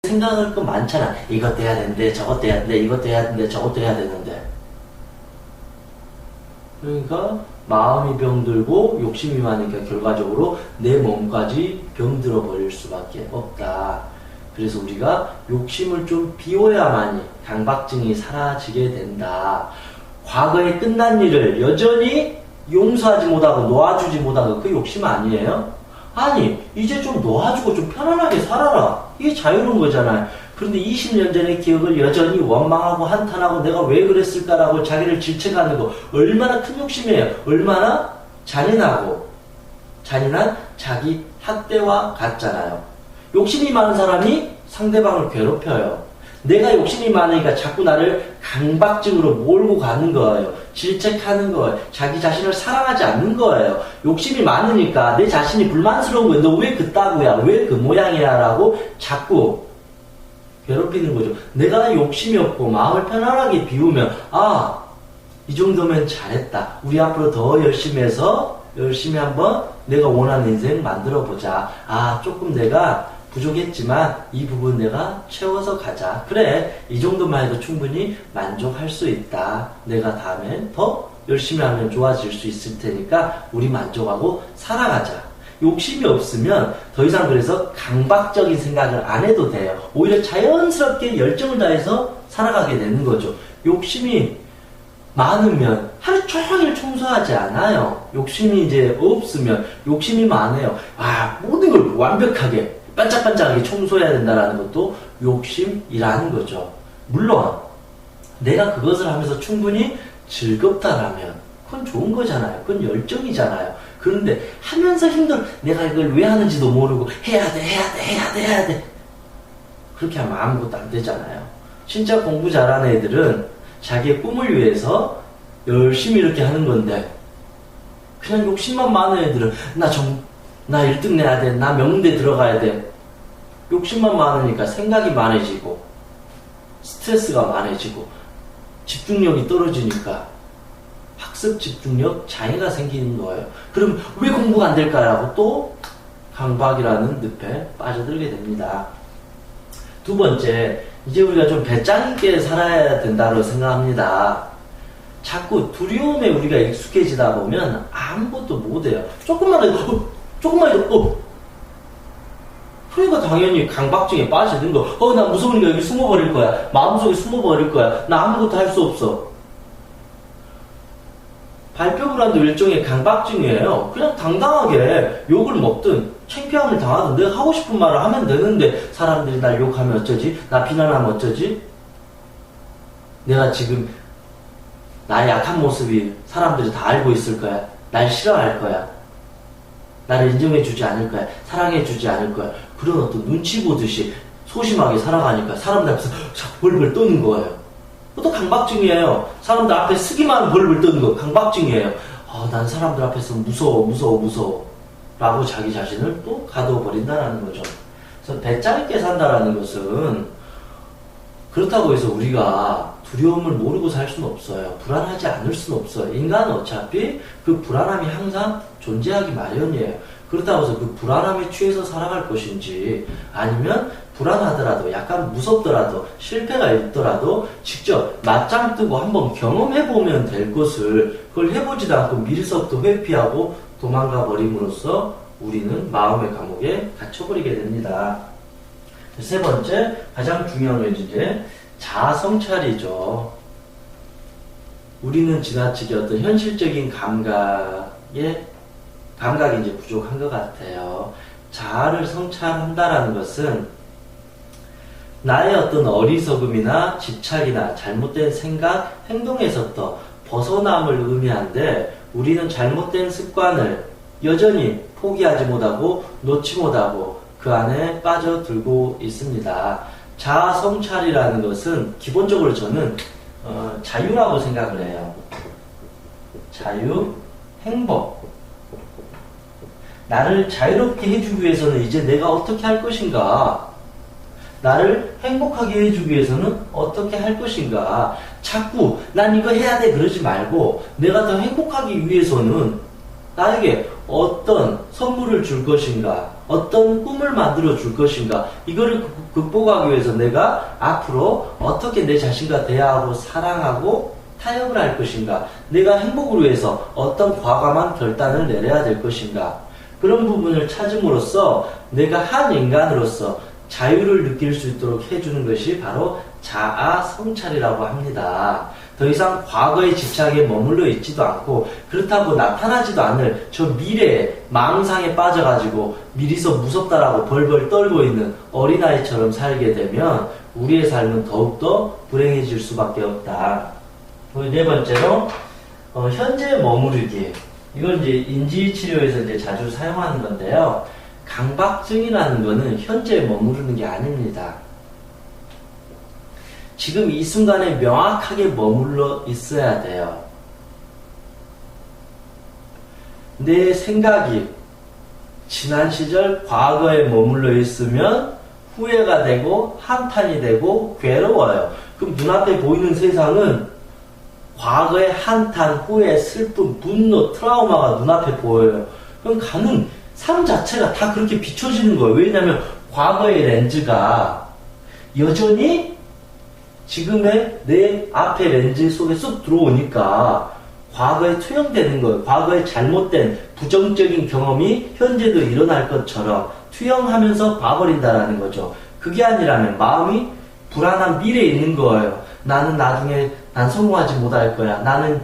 생각할 거 많잖아. 이것도 해야 되는데, 저것도 해야 되는데, 이것도 해야 되는데, 저것도 해야 되는데. 그러니까 마음이 병들고 욕심이 많으니까 결과적으로 내 몸까지 병들어 버릴 수밖에 없다. 그래서 우리가 욕심을 좀 비워야만이 강박증이 사라지게 된다. 과거에 끝난 일을 여전히 용서하지 못하고 놓아주지 못하고 그 욕심 아니에요? 아니, 이제 좀 놓아주고 좀 편안하게 살아라. 이게 자유로운 거잖아요. 그런데 20년 전의 기억을 여전히 원망하고 한탄하고 내가 왜 그랬을까라고 자기를 질책하는 거 얼마나 큰 욕심이에요. 얼마나 잔인한 자기 학대와 같잖아요. 욕심이 많은 사람이 상대방을 괴롭혀요. 내가 욕심이 많으니까 자꾸 나를 강박증으로 몰고 가는 거예요. 질책하는 거예요. 자기 자신을 사랑하지 않는 거예요. 욕심이 많으니까 내 자신이 불만스러운 거예요. 너 왜 그따구야? 왜 그 모양이야? 라고 자꾸 괴롭히는 거죠. 내가 욕심이 없고 마음을 편안하게 비우면 이 정도면 잘했다. 우리 앞으로 더 열심히 해서 열심히 한번 내가 원하는 인생 만들어 보자. 조금 내가 부족했지만 이 부분 내가 채워서 가자. 그래, 이 정도만 해도 충분히 만족할 수 있다. 내가 다음엔 더 열심히 하면 좋아질 수 있을 테니까 우리 만족하고 살아가자. 욕심이 없으면 더 이상 그래서 강박적인 생각을 안 해도 돼요. 오히려 자연스럽게 열정을 다해서 살아가게 되는 거죠. 욕심이 많으면 하루 종일 청소하지 않아요. 욕심이 이제 없으면 욕심이 많아요. 모든 걸 완벽하게 반짝반짝하게 청소해야 된다는 것도 욕심이라는 거죠. 물론 내가 그것을 하면서 충분히 즐겁다라면 그건 좋은 거잖아요. 그건 열정이잖아요. 그런데 하면서 힘들어. 내가 이걸 왜 하는지도 모르고 해야 돼. 그렇게 하면 아무것도 안 되잖아요. 진짜 공부 잘하는 애들은 자기의 꿈을 위해서 열심히 이렇게 하는 건데 그냥 욕심만 많은 애들은 나 1등 내야 돼. 나 명문대 들어가야 돼. 욕심만 많으니까 생각이 많아지고 스트레스가 많아지고 집중력이 떨어지니까 학습 집중력 장애가 생기는 거예요. 그럼 왜 공부가 안 될까라고 또 강박이라는 늪에 빠져들게 됩니다. 두 번째, 이제 우리가 좀 배짱 있게 살아야 된다고 생각합니다. 자꾸 두려움에 우리가 익숙해지다 보면 아무것도 못해요. 조금만 해도 그러니까 당연히 강박증에 빠지는 거. 나 무서우니까 여기 숨어버릴 거야. 마음속에 숨어버릴 거야. 나 아무것도 할 수 없어. 발표불안도 일종의 강박증이에요. 그냥 당당하게 욕을 먹든 창피함을 당하든 내가 하고 싶은 말을 하면 되는데 사람들이 날 욕하면 어쩌지? 나 비난하면 어쩌지? 내가 지금 나의 약한 모습이 사람들이 다 알고 있을 거야. 날 싫어할 거야. 나를 인정해주지 않을 거야. 사랑해주지 않을 거야. 그런 어떤 눈치 보듯이 소심하게 살아가니까 사람들 앞에서 벌벌 떠는 거예요. 또 강박증이에요. 사람들 앞에 쓰기만 벌벌 떠는 거 강박증이에요. 난 사람들 앞에서 무서워 라고 자기 자신을 또 가둬버린다는 거죠. 그래서 배짱 있게 산다라는 것은 그렇다고 해서 우리가 두려움을 모르고 살 수는 없어요. 불안하지 않을 수는 없어요. 인간은 어차피 그 불안함이 항상 존재하기 마련이에요. 그렇다고 해서 그 불안함에 취해서 살아갈 것인지 아니면 불안하더라도 약간 무섭더라도 실패가 있더라도 직접 맞짱 뜨고 한번 경험해보면 될 것을 그걸 해보지도 않고 미리서부터 회피하고 도망가 버림으로써 우리는 마음의 감옥에 갇혀버리게 됩니다. 세 번째, 가장 중요한 건 이제 자아 성찰이죠. 우리는 지나치게 어떤 현실적인 감각이 이제 부족한 것 같아요. 자아를 성찰한다라는 것은 나의 어떤 어리석음이나 집착이나 잘못된 생각, 행동에서부터 벗어남을 의미하는데 우리는 잘못된 습관을 여전히 포기하지 못하고 놓지 못하고 그 안에 빠져들고 있습니다. 자아 성찰이라는 것은 기본적으로 저는 자유라고 생각을 해요. 자유, 행복. 나를 자유롭게 해주기 위해서는 이제 내가 어떻게 할 것인가? 나를 행복하게 해주기 위해서는 어떻게 할 것인가? 자꾸 난 이거 해야 돼 그러지 말고 내가 더 행복하기 위해서는 나에게 어떤 선물을 줄 것인가? 어떤 꿈을 만들어 줄 것인가, 이거를 극복하기 위해서 내가 앞으로 어떻게 내 자신과 대화하고 사랑하고 타협을 할 것인가, 내가 행복을 위해서 어떤 과감한 결단을 내려야 될 것인가, 그런 부분을 찾음으로써 내가 한 인간으로서 자유를 느낄 수 있도록 해주는 것이 바로 자아 성찰이라고 합니다. 더 이상 과거의 집착에 머물러 있지도 않고 그렇다고 나타나지도 않을 저 미래의 망상에 빠져가지고 미리서 무섭다라고 벌벌 떨고 있는 어린아이처럼 살게 되면 우리의 삶은 더욱더 불행해질 수밖에 없다. 네 번째로 현재 머무르기. 이건 이제 인지치료에서 이제 자주 사용하는 건데요. 강박증이라는 거는 현재에 머무르는 게 아닙니다. 지금 이 순간에 명확하게 머물러 있어야 돼요. 내 생각이 지난 시절 과거에 머물러 있으면 후회가 되고 한탄이 되고 괴로워요. 그럼 눈앞에 보이는 세상은 과거의 한탄, 후회, 슬픔, 분노, 트라우마가 눈앞에 보여요. 그럼 가는 삶 자체가 다 그렇게 비춰지는 거예요. 왜냐하면 과거의 렌즈가 여전히 지금의 내 앞에 렌즈 속에 쏙 들어오니까 과거에 투영되는 거예요. 과거의 잘못된 부정적인 경험이 현재도 일어날 것처럼 투영하면서 봐버린다라는 거죠. 그게 아니라면 마음이 불안한 미래에 있는 거예요. 나는 나중에 난 성공하지 못할 거야. 나는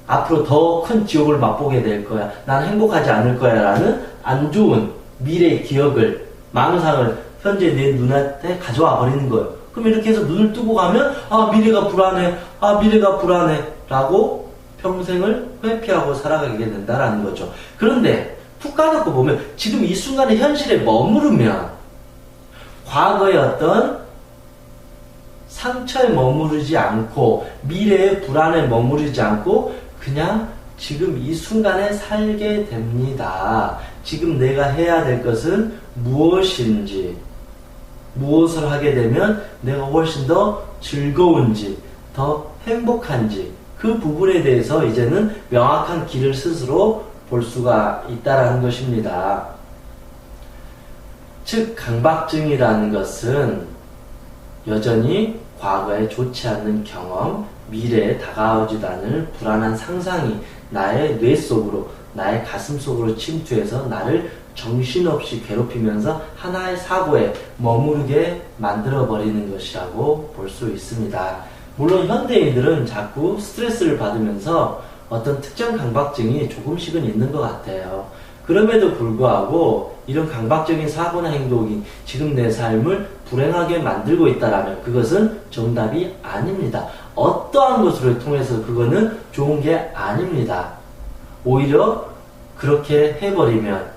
앞으로 더 큰 지옥을 맛보게 될 거야. 나는 행복하지 않을 거야. 라는 안 좋은 미래의 기억을, 망상을 현재 내 눈앞에 가져와 버리는 거예요. 그럼 이렇게 해서 눈을 뜨고 가면 미래가 불안해. 미래가 불안해. 라고 평생을 회피하고 살아가게 된다라는 거죠. 그런데 푹 까놓고 보면 지금 이 순간의 현실에 머무르면 과거의 어떤 상처에 머무르지 않고 미래의 불안에 머무르지 않고 그냥 지금 이 순간에 살게 됩니다. 지금 내가 해야 될 것은 무엇인지, 무엇을 하게 되면 내가 훨씬 더 즐거운지, 더 행복한지, 그 부분에 대해서 이제는 명확한 길을 스스로 볼 수가 있다는 것입니다. 즉 강박증이라는 것은 여전히 과거에 좋지 않는 경험, 미래에 다가오지도 않을 불안한 상상이 나의 뇌 속으로, 나의 가슴 속으로 침투해서 나를 정신없이 괴롭히면서 하나의 사고에 머무르게 만들어버리는 것이라고 볼 수 있습니다. 물론 현대인들은 자꾸 스트레스를 받으면서 어떤 특정 강박증이 조금씩은 있는 것 같아요. 그럼에도 불구하고 이런 강박적인 사고나 행동이 지금 내 삶을 불행하게 만들고 있다면 그것은 정답이 아닙니다. 어떠한 것으로 통해서 그거는 좋은 게 아닙니다. 오히려 그렇게 해버리면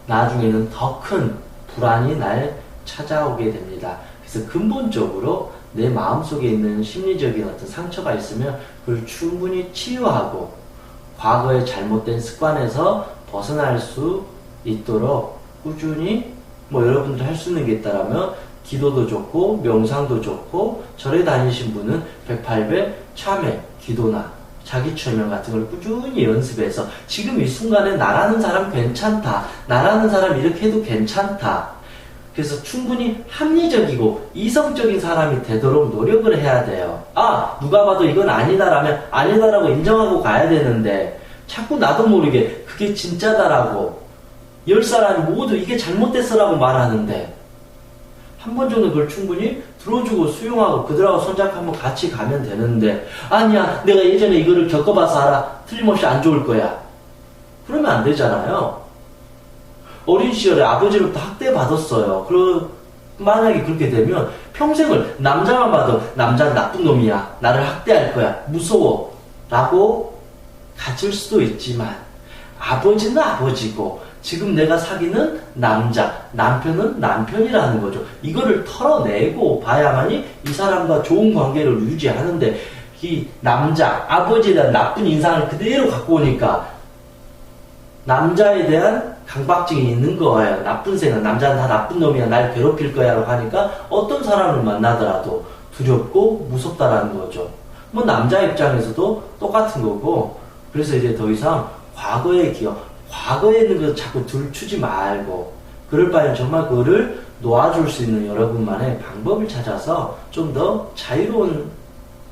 나중에는 더 큰 불안이 날 찾아오게 됩니다. 그래서 근본적으로 내 마음속에 있는 심리적인 어떤 상처가 있으면 그걸 충분히 치유하고 과거의 잘못된 습관에서 벗어날 수 있도록 꾸준히 여러분들이 할 수 있는 게 있다면 기도도 좋고 명상도 좋고 절에 다니신 분은 108배 참회, 기도나 자기 최면 같은 걸 꾸준히 연습해서 지금 이 순간에 나라는 사람 괜찮다, 나라는 사람 이렇게 해도 괜찮다, 그래서 충분히 합리적이고 이성적인 사람이 되도록 노력을 해야 돼요. 누가 봐도 이건 아니다라면 아니다라고 인정하고 가야 되는데 자꾸 나도 모르게 그게 진짜다라고 10사람이 모두 이게 잘못됐어라고 말하는데 한 번 정도 그걸 충분히 들어주고 수용하고 그들하고 손잡고 한번 같이 가면 되는데 아니야 내가 예전에 이거를 겪어봐서 알아, 틀림없이 안 좋을 거야, 그러면 안 되잖아요. 어린 시절에 아버지로부터 학대받았어요. 만약에 그렇게 되면 평생을 남자만 봐도 남자는 나쁜 놈이야, 나를 학대할 거야, 무서워 라고 가질 수도 있지만 아버지는 아버지고 지금 내가 사귀는 남편은 남편이라는 거죠. 이거를 털어내고 봐야만이 이 사람과 좋은 관계를 유지하는데 이 아버지에 대한 나쁜 인상을 그대로 갖고 오니까 남자에 대한 강박증이 있는 거예요. 나쁜 생각, 남자는 다 나쁜 놈이야, 날 괴롭힐 거야 라고 하니까 어떤 사람을 만나더라도 두렵고 무섭다라는 거죠. 남자 입장에서도 똑같은 거고, 그래서 이제 더 이상 과거의 기억, 과거에 있는 거 자꾸 들추지 말고 그럴 바엔 정말 그거를 놓아줄 수 있는 여러분만의 방법을 찾아서 좀 더 자유로운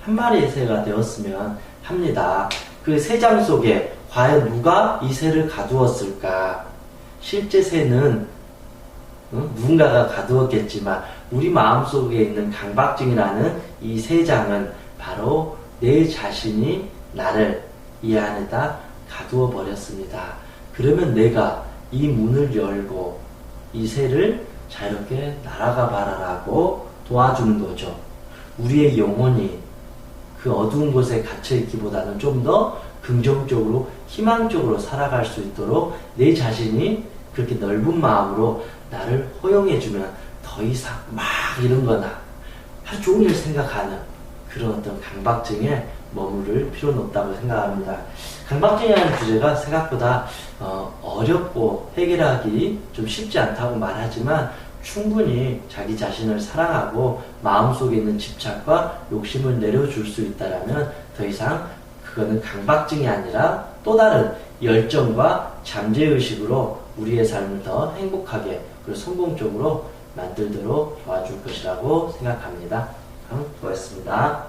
한 마리의 새가 되었으면 합니다. 그 새장 속에 과연 누가 이 새를 가두었을까? 실제 새는 누군가가 가두었겠지만 우리 마음속에 있는 강박증이라는 이 새장은 바로 내 자신이 나를 이 안에다 가두어 버렸습니다. 그러면 내가 이 문을 열고 이 새를 자유롭게 날아가 봐라라고 도와주는 거죠. 우리의 영혼이 그 어두운 곳에 갇혀 있기보다는 좀 더 긍정적으로 희망적으로 살아갈 수 있도록 내 자신이 그렇게 넓은 마음으로 나를 허용해주면 더 이상 막 이런 거나 하루 종일 생각하는 그런 어떤 강박증에 머무를 필요는 없다고 생각합니다. 강박증이라는 주제가 생각보다 어렵고 해결하기 좀 쉽지 않다고 말하지만 충분히 자기 자신을 사랑하고 마음속에 있는 집착과 욕심을 내려줄 수 있다면 더 이상 그거는 강박증이 아니라 또 다른 열정과 잠재의식으로 우리의 삶을 더 행복하게 그리고 성공적으로 만들도록 도와줄 것이라고 생각합니다. 수고하셨습니다.